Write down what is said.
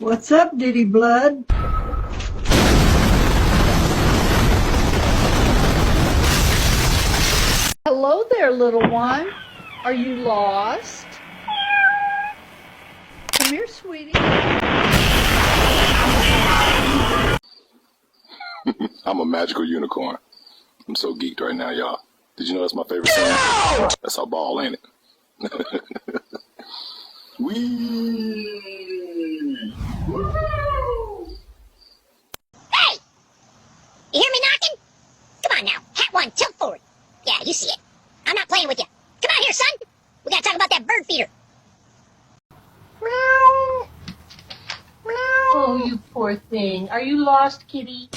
What's up, Diddy Blood? Hello there, little one. Are you lost? Come here, sweetie. I'm a magical unicorn. I'm so geeked right now, y'all. Did you know that's my favorite song? That's our ball, ain't it? Wee! Hey! You hear me knocking? Come on now. Hat one, tilt forward. Yeah, you see it. I'm not playing with you. Come on here, son. We gotta talk about that bird feeder. Meow. Meow. Oh, you poor thing. Are you lost, kitty?